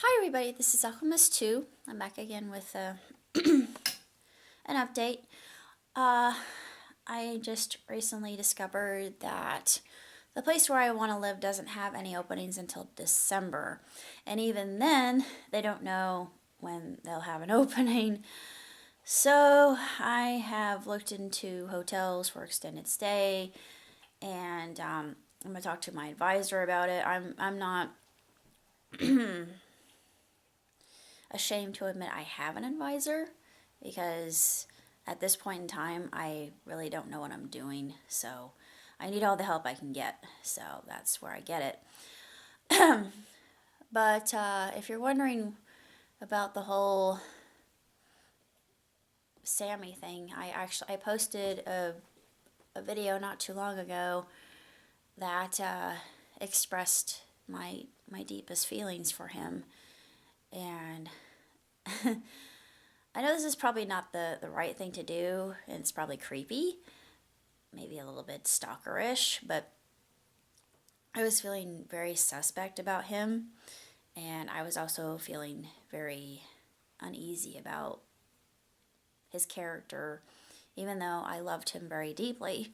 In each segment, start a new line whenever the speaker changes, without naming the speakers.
Hi everybody, this is Alchemist 2. I'm back again with an update. I just recently discovered that the place where I want to live doesn't have any openings until December. And even then, they don't know when they'll have an opening. So I have looked into hotels for extended stay, and I'm going to talk to my advisor about it. I'm not ashamed to admit I have an advisor because at this point in time I really don't know what I'm doing, so I need all the help I can get, so that's where I get it. But if you're wondering about the whole Sammy thing, I posted a video not too long ago that expressed my deepest feelings for him. And I know this is probably not the right thing to do, and it's probably creepy, maybe a little bit stalkerish, but I was feeling very suspect about him, and I was also feeling very uneasy about his character, even though I loved him very deeply.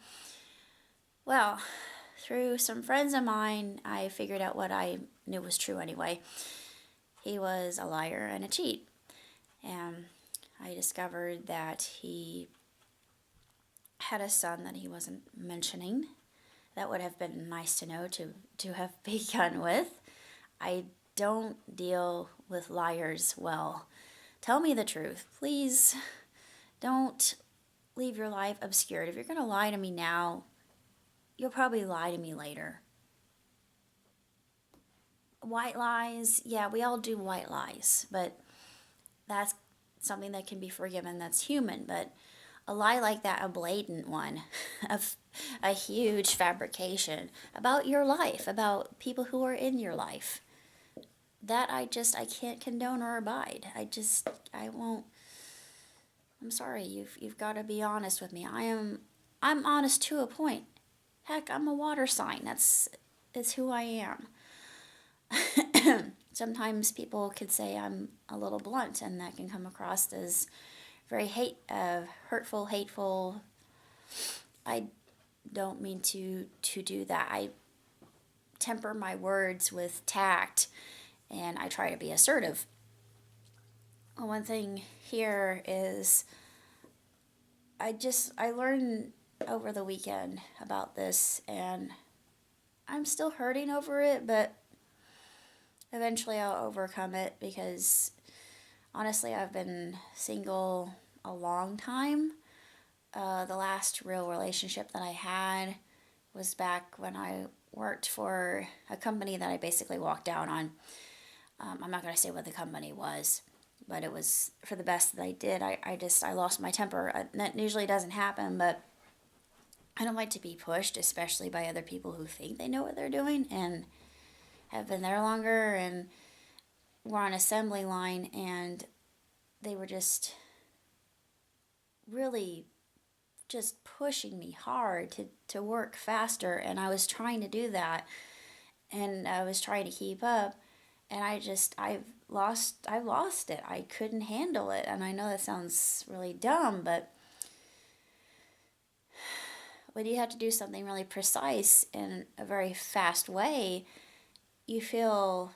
Well, through some friends of mine, I figured out what I knew was true anyway. He was a liar and a cheat. And I discovered that he had a son that he wasn't mentioning. That would have been nice to know to have begun with. I don't deal with liars well. Tell me the truth. Please don't leave your life obscured. If you're going to lie to me now, you'll probably lie to me later. White lies, yeah, we all do white lies, but that's something that can be forgiven, that's human. But a lie like that, a blatant one, a huge fabrication about your life, about people who are in your life, that I can't condone or abide. I won't. I'm sorry, you've got to be honest with me. I'm honest to a point. Heck, I'm a water sign. It's who I am. Sometimes people could say I'm a little blunt, and that can come across as very hurtful, hateful. I don't mean to do that. I temper my words with tact, and I try to be assertive. One thing here is I learned over the weekend about this, and I'm still hurting over it, but eventually I'll overcome it because honestly I've been single a long time. The last real relationship that I had was back when I worked for a company that I basically walked out on. I'm not going to say what the company was, but it was for the best that I did. I lost my temper. That usually doesn't happen, but I don't like to be pushed, especially by other people who think they know what they're doing and have been there longer and were on assembly line, and they were just really just pushing me hard to work faster, and I was trying to do that, and I was trying to keep up, and I've lost it. I couldn't handle it, and I know that sounds really dumb, but when you have to do something really precise in a very fast way, you feel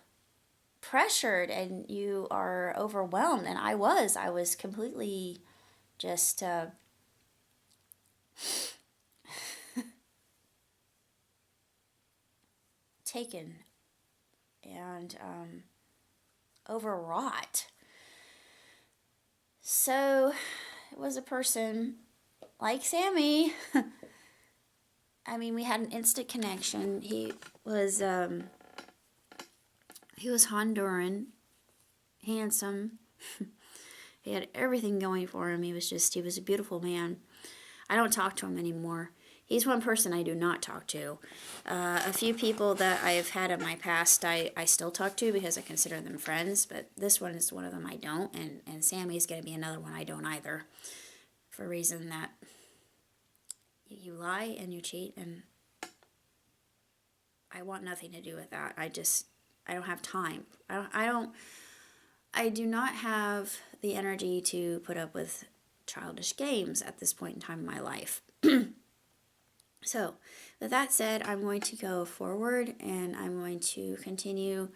pressured and you are overwhelmed, and I was completely just taken and overwrought. So it was a person like Sammy. I mean, we had an instant connection. He was Honduran, handsome. He had everything going for him. He was a beautiful man. I don't talk to him anymore. He's one person I do not talk to. A few people that I've had in my past I still talk to because I consider them friends, but this one is one of them I don't, and Sammy's going to be another one I don't either, for a reason that you lie and you cheat, and I want nothing to do with that. I don't have time. I don't I do not have the energy to put up with childish games at this point in time in my life. So, with that said, I'm going to go forward and I'm going to continue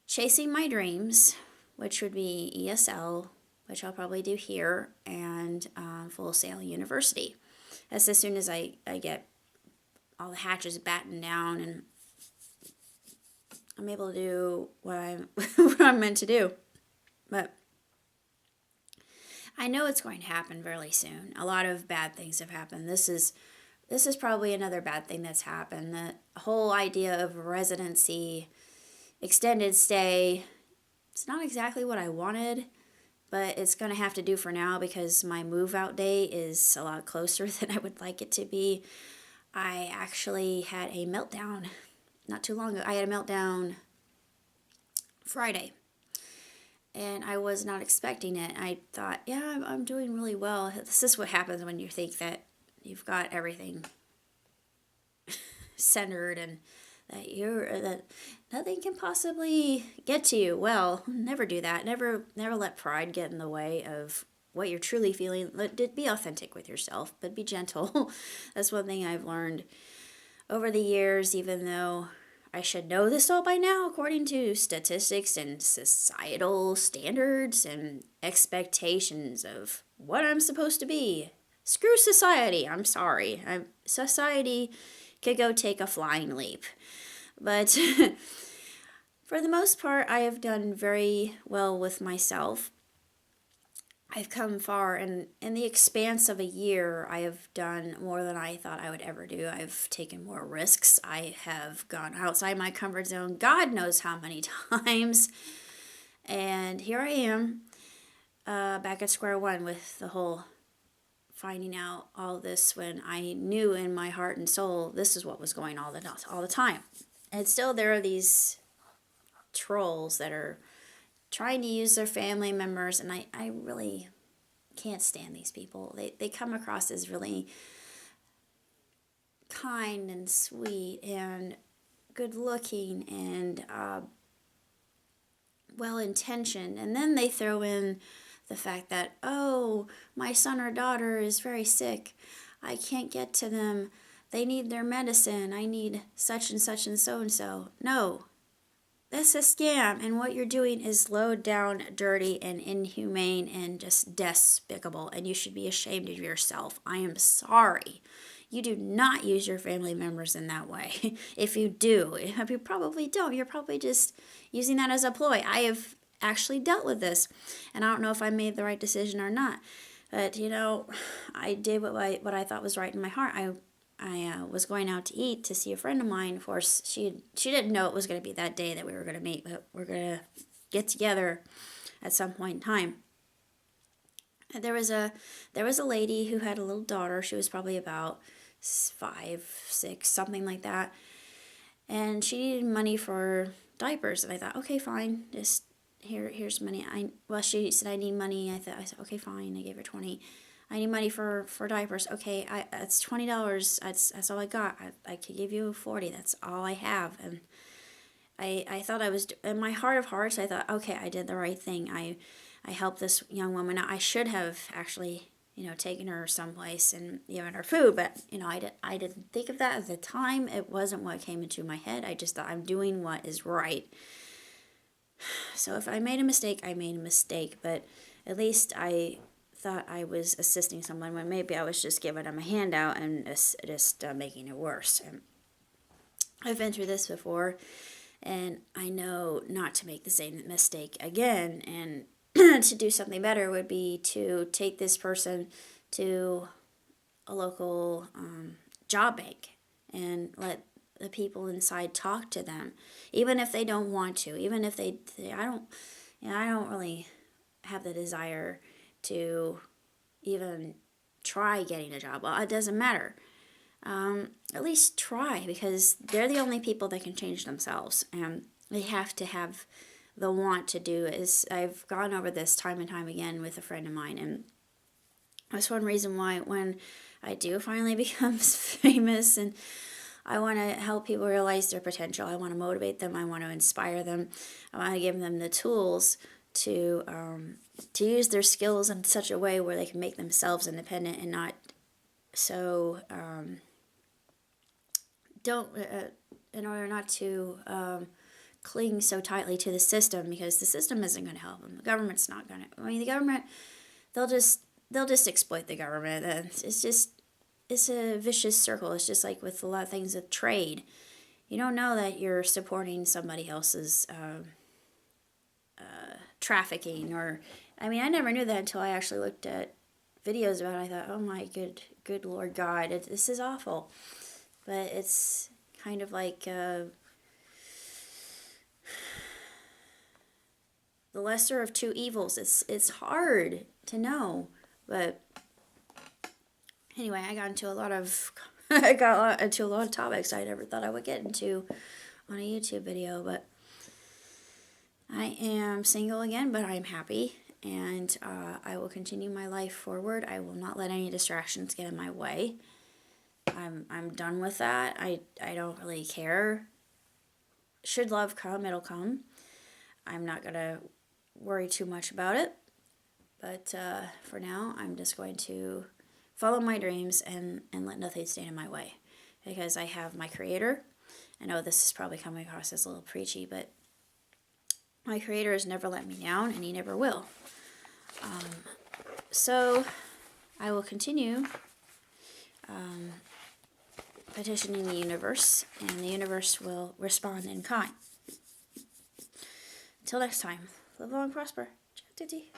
chasing my dreams, which would be ESL, which I'll probably do here, and Full Sail University. That's as soon as I get all the hatches battened down and I'm able to do what what I'm meant to do. But I know it's going to happen fairly soon. A lot of bad things have happened. This is probably another bad thing that's happened. The whole idea of residency, extended stay, it's not exactly what I wanted, but it's going to have to do for now because my move out day is a lot closer than I would like it to be. I actually had a meltdown not too long ago. I had a meltdown Friday, and I was not expecting it. I thought, yeah, I'm doing really well. This is what happens when you think that you've got everything centered and that nothing can possibly get to you. Well, never do that. Never let pride get in the way of what you're truly feeling. Be authentic with yourself, but be gentle. That's one thing I've learned over the years, even though I should know this all by now, according to statistics and societal standards and expectations of what I'm supposed to be. Screw society. I'm sorry. Society could go take a flying leap. But for the most part, I have done very well with myself. I've come far, and in the expanse of a year, I have done more than I thought I would ever do. I've taken more risks. I have gone outside my comfort zone, God knows how many times. And here I am, back at square one with the whole finding out all this when I knew in my heart and soul this is what was going on all the time. And still there are these trolls that are trying to use their family members, and I really can't stand these people. They come across as really kind and sweet and good looking and well intentioned, and then they throw in the fact that, oh, my son or daughter is very sick, I can't get to them, they need their medicine, I need such and such and so and so. No, that's a scam, and what you're doing is low down, dirty, and inhumane, and just despicable, and you should be ashamed of yourself. I am sorry. You do not use your family members in that way. If you do, you probably don't. You're probably just using that as a ploy. I have actually dealt with this, and I don't know if I made the right decision or not, but I did what I thought was right in my heart. I was going out to eat to see a friend of mine. Of course, she didn't know it was going to be that day that we were going to meet, but we're going to get together at some point in time. And there was a lady who had a little daughter. She was probably about 5, 6, something like that, and she needed money for diapers. And I thought, okay, fine, just here's money. She said I need money. I said okay, fine. I gave her 20. I need money for diapers. Okay, that's $20. That's all I got. I could give you 40. That's all I have. And I thought I was, in my heart of hearts, I thought, okay, I did the right thing. I helped this young woman out. I should have actually, taken her someplace and given her food, but I didn't think of that at the time. It wasn't what came into my head. I just thought I'm doing what is right. So if I made a mistake, I made a mistake, but at least I thought I was assisting someone when maybe I was just giving them a handout and just making it worse. And I've been through this before, and I know not to make the same mistake again, and to do something better would be to take this person to a local job bank and let the people inside talk to them, even if they don't want to, even if I don't really have the desire to even try getting a job. Well, it doesn't matter. At least try, because they're the only people that can change themselves, and they have to have the want to do it. I've gone over this time and time again with a friend of mine, and that's one reason why when I do finally become famous and I want to help people realize their potential, I want to motivate them, I want to inspire them, I want to give them the tools to use their skills in such a way where they can make themselves independent and not so don't in order not to cling so tightly to the system, because the system isn't going to help them. The government's not going to. I mean, the government, they'll just exploit the government. It's a vicious circle. It's just like with a lot of things with trade. You don't know that you're supporting somebody else's trafficking, or I mean, I never knew that until I actually looked at videos about it. I thought, oh my good Lord God, this is awful. But it's kind of like the lesser of two evils. It's hard to know, but anyway, I got into a lot of topics I never thought I would get into on a YouTube video. But I am single again, but I'm happy, and I will continue my life forward. I will not let any distractions get in my way. I'm done with that. I don't really care. Should love come, it'll come. I'm not gonna worry too much about it. But for now, I'm just going to follow my dreams and let nothing stand in my way, because I have my Creator. I know this is probably coming across as a little preachy, but my Creator has never let me down, and He never will. So I will continue petitioning the universe, and the universe will respond in kind. Until next time, live long and prosper. Ciao, Titi.